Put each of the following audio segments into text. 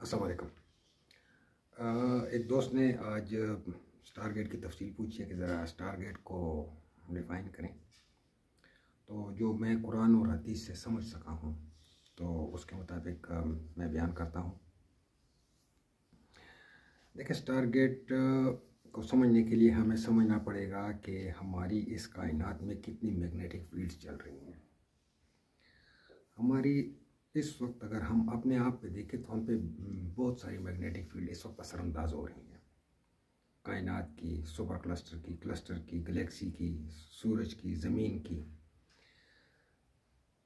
अस्सलाम वालेकुम। एक दोस्त ने आज स्टारगेट की तफसील पूछी है कि ज़रा स्टारगेट को डिफ़ाइन करें। तो जो मैं कुरान और हदीस से समझ सका हूँ तो उसके मुताबिक मैं बयान करता हूँ। देखिए, स्टारगेट को समझने के लिए हमें समझना पड़ेगा कि हमारी इस कायनात में कितनी मैग्नेटिक फील्ड्स चल रही हैं। हमारी इस वक्त अगर हम अपने आप पे देखें तो हम पे बहुत सारी मैग्नेटिक फील्ड इस वक्त असरअंदाज हो रही हैं। कायनात की, सुपर क्लस्टर की, गैलेक्सी की, सूरज की, ज़मीन की।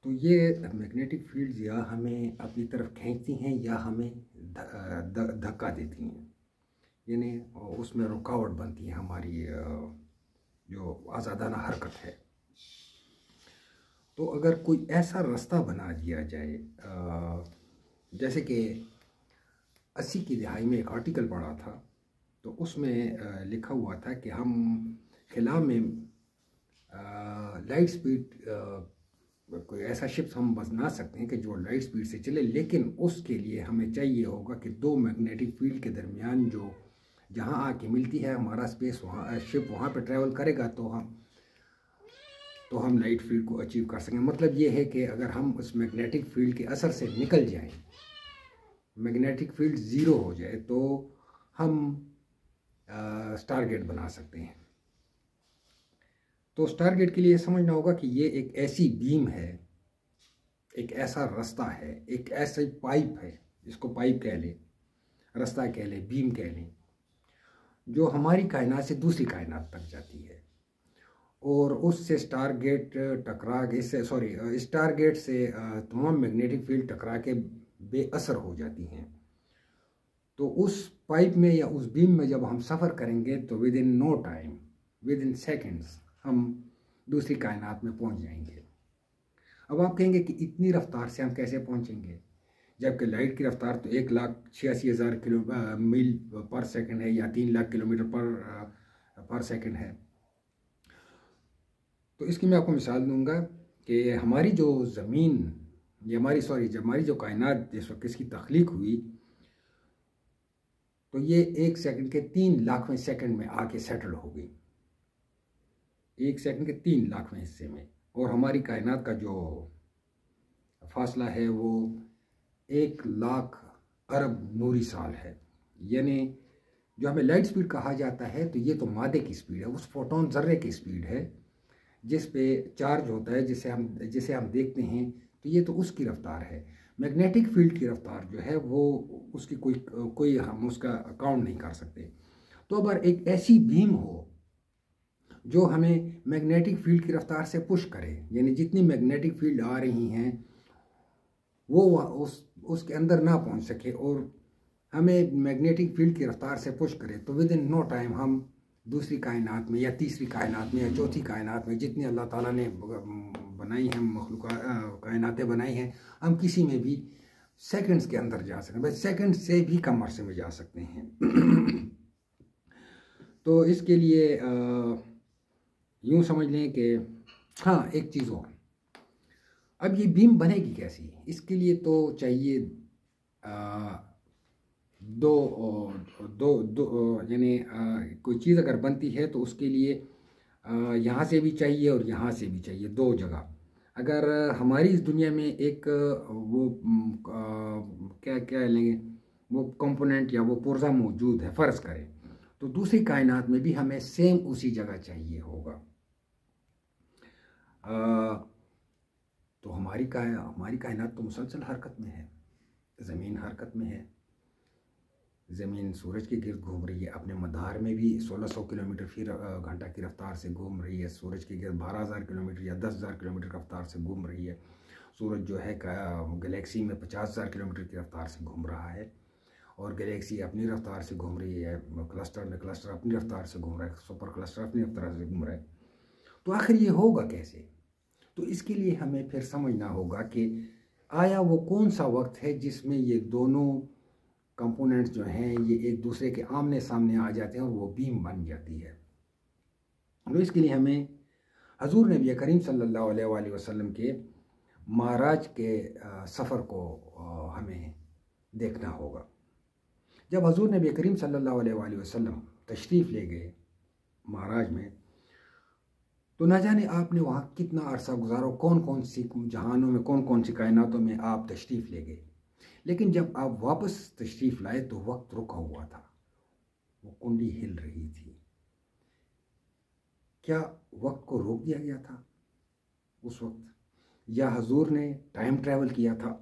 तो ये मैग्नेटिक फील्ड्स या हमें अपनी तरफ खींचती हैं या हमें धक्का देती हैं, यानी उसमें रुकावट बनती है हमारी जो आज़ादाना हरकत है। तो अगर कोई ऐसा रास्ता बना दिया जाए, जैसे कि 80 की दहाई में एक आर्टिकल पढ़ा था, तो उसमें लिखा हुआ था कि हम खिला में लाइट स्पीड कोई ऐसा शिप्स हम बना सकते हैं कि जो लाइट स्पीड से चले, लेकिन उसके लिए हमें चाहिए होगा कि दो मैग्नेटिक फील्ड के दरमियान जो जहां आके मिलती है हमारा स्पेस, वहाँ शिप वहाँ पे ट्रैवल करेगा तो हम लाइट फील्ड को अचीव कर सकेंगे। मतलब ये है कि अगर हम उस मैग्नेटिक फील्ड के असर से निकल जाएं, मैग्नेटिक फील्ड ज़ीरो हो जाए, तो हम स्टारगेट बना सकते हैं। तो स्टारगेट के लिए समझना होगा कि ये एक ऐसी बीम है, एक ऐसा रास्ता है, एक ऐसी पाइप है, जिसको पाइप कह लें, रास्ता कह लें, बीम कह लें, जो हमारी कायनात से दूसरी कायनात तक जाती है और उससे स्टारगेट स्टारगेट से तमाम मैग्नेटिक फील्ड टकरा के बेअसर हो जाती हैं। तो उस पाइप में या उस बीम में जब हम सफ़र करेंगे तो within no time, within seconds हम दूसरी कायनात में पहुंच जाएंगे। अब आप कहेंगे कि इतनी रफ्तार से हम कैसे पहुंचेंगे, जबकि लाइट की रफ्तार तो 1,86,000 मील पर सेकंड है या 3 लाख किलोमीटर पर सेकंड है। तो इसकी मैं आपको मिसाल दूंगा कि हमारी जो ज़मीन, हमारी जो कायनात जिस वक्त इसकी तख्लीक हुई, तो ये 1 सेकंड के 3 लाखवें सेकंड में आके सेटल हो गई, 1 सेकंड के 3 लाखवें हिस्से में। और हमारी कायनात का जो फासला है वो 1 लाख अरब नूरी साल है। यानी जो हमें लाइट स्पीड कहा जाता है, तो ये तो मादे की स्पीड है, उस फोटोन ज़र्रे की स्पीड है जिस पे चार्ज होता है, जिसे हम देखते हैं, तो ये तो उसकी रफ्तार है। मैग्नेटिक फील्ड की रफ्तार जो है वो उसकी कोई हम उसका अकाउंट नहीं कर सकते। तो अगर एक ऐसी बीम हो जो हमें मैग्नेटिक फील्ड की रफ्तार से पुश करे, यानी जितनी मैग्नेटिक फील्ड आ रही हैं वो उसके अंदर ना पहुंच सके और हमें मैग्नेटिक फील्ड की रफ्तार से पुश करे, तो विद इन नो टाइम हम दूसरी कायनात में या तीसरी कायनात में या चौथी कायनात में, जितनी अल्लाह ताला ने बनाई हैं कायनातें बनाई हैं, हम किसी में भी सेकंड्स के अंदर जा सकते हैं, बस सेकंड से भी कम अरसे में जा सकते हैं। तो इसके लिए यूँ समझ लें कि हाँ, एक चीज़ और, अब ये बीम बनेगी कैसी, इसके लिए तो चाहिए दो यानी कोई चीज़ अगर बनती है तो उसके लिए यहाँ से भी चाहिए और यहाँ से भी चाहिए, दो जगह। अगर हमारी इस दुनिया में एक वो क्या क्या लेंगे, वो कंपोनेंट या वो पुर्जा मौजूद है फ़र्ज़ करें, तो दूसरी कायनात में भी हमें सेम उसी जगह चाहिए होगा। तो हमारी कायनात तो मुसलसल हरकत में है, ज़मीन हरकत में है, ज़मीन सूरज के गिर्द घूम रही है, अपने मदार में भी 1600 किलोमीटर फिर घंटा की रफ्तार से घूम रही है, सूरज के गिर्द 12,000 किलोमीटर या 10,000 किलोमीटर रफ्तार से घूम रही है। सूरज जो है गैलेक्सी में 50,000 किलोमीटर की रफ्तार से घूम रहा है और गैलेक्सी अपनी रफ्तार से घूम रही है, क्लस्टर अपनी रफ्तार से घूम रहा है, सुपर क्लस्टर अपनी रफ्तार से घूम रहा है। तो आखिर ये होगा कैसे? तो इसके लिए हमें फिर समझना होगा कि आया वो कौन सा वक्त है जिसमें ये दोनों कंपोनेंट्स जो हैं ये एक दूसरे के आमने सामने आ जाते हैं और वो बीम बन जाती है। तो इसके लिए हमें हजूर नबी करीम सल्लल्लाहु अलैहि वसल्लम के माराज के सफ़र को हमें देखना होगा। जब हजूर नबी करीम सल्लल्लाहु अलैहि वसल्लम तशरीफ़ ले गए महाराज में, तो न जाने आपने वहाँ कितना अरसा गुजारा, कौन कौन सी जहानों में, कौन कौन सी कायनातों में आप तशरीफ़ ले गए। लेकिन जब आप वापस तशरीफ़ लाए तो वक्त रुका हुआ था, वो कुंडी हिल रही थी। क्या वक्त को रोक दिया गया था उस वक्त, या हजूर ने टाइम ट्रैवल किया था?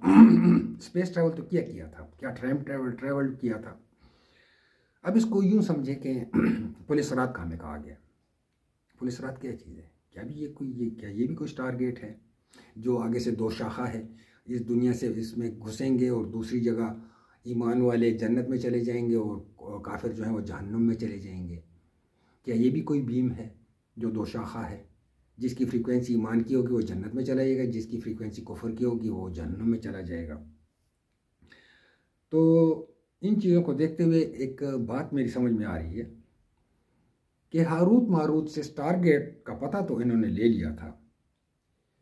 स्पेस ट्रैवल तो किया था, क्या टाइम ट्रैवल किया था? अब इसको यूं समझे कि पुलिस रात कहाँ कहा गया। पुलिस रात क्या चीज़ है? क्या ये भी कोई टारगेट है जो आगे से दो शाखा है, इस दुनिया से इसमें घुसेंगे और दूसरी जगह ईमान वाले जन्नत में चले जाएंगे और काफिर जो है वो जहन्नुम में चले जाएंगे? क्या ये भी कोई बीम है जो दो शाखा है? जिसकी फ्रीक्वेंसी ईमान की होगी वो जन्नत में चला जाएगा, जिसकी फ्रीक्वेंसी कुफर की होगी वो जहन्नुम में चला जाएगा। तो इन चीज़ों को देखते हुए एक बात मेरी समझ में आ रही है कि हारूत मारूत से टारगेट का पता तो इन्होंने ले लिया था,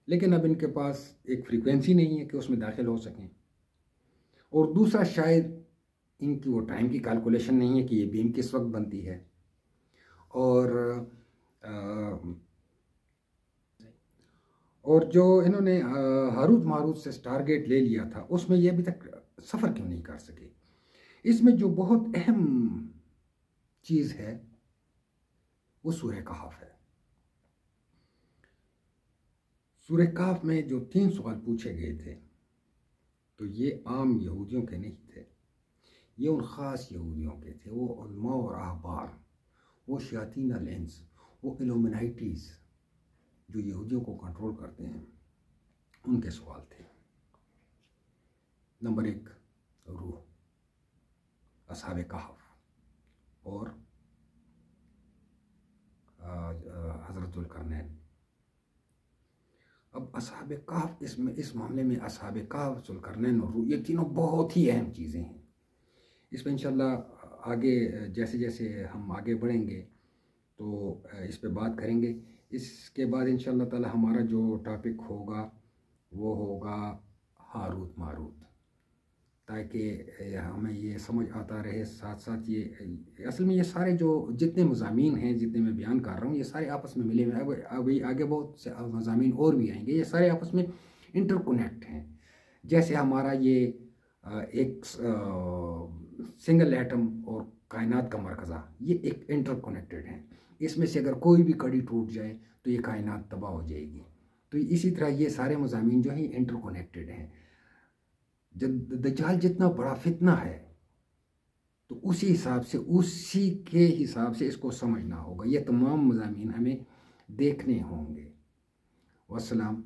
लेकिन अब इनके पास एक फ्रीक्वेंसी नहीं है कि उसमें दाखिल हो सकें, और दूसरा शायद इनकी वो टाइम की कैलकुलेशन नहीं है कि ये बीम किस वक्त बनती है। और जो इन्होंने हारूत मारूत से टारगेट ले लिया था उसमें ये अभी तक सफ़र क्यों नहीं कर सके? इसमें जो बहुत अहम चीज़ है वो सूरह कहफ है। सूरह कहफ में जो 3 सवाल पूछे गए थे, तो ये आम यहूदियों के नहीं थे, ये उन ख़ास यहूदियों के थे, वो उलमा और अहबार, वो शयातीन अल इंस, वो इल्यूमिनाटीज़ जो यहूदियों को कंट्रोल करते हैं, उनके सवाल थे। नंबर 1 रूह, असहाबे कहफ और हज़रत ज़ुल्करनैन। अब असहाबे कहफ, इस मामले में असहाबे कहफ, ज़ुल्करनैन और रूह, ये तीनों बहुत ही अहम चीज़ें हैं। इसमें इंशाल्लाह आगे जैसे जैसे हम आगे बढ़ेंगे तो इस पे बात करेंगे। इसके बाद इंशाल्लाह ताला हमारा जो टॉपिक होगा वो होगा हारूत मारूत, ताकि हमें ये समझ आता रहे। साथ साथ ये असल में ये सारे जो जितने मज़ामीन हैं, जितने मैं बयान कर रहा हूँ, ये सारे आपस में मिले हुए। अभी आगे बहुत से मज़ामीन और भी आएंगे, ये सारे आपस में इंटरकनेक्ट हैं। जैसे हमारा ये एक सिंगल एटम और कायनात का मरकज़ा, ये एक इंटरकनेक्टेड है। इसमें से अगर कोई भी कड़ी टूट जाए तो ये कायनात तबाह हो जाएगी। तो इसी तरह ये सारे मज़ामीन जो हैं इंटरकनेक्टेड हैं। जब दज्जाल जितना बड़ा फितना है तो उसी के हिसाब से इसको समझना होगा। ये तमाम मज़ामीन हमें देखने होंगे। वस्सलाम।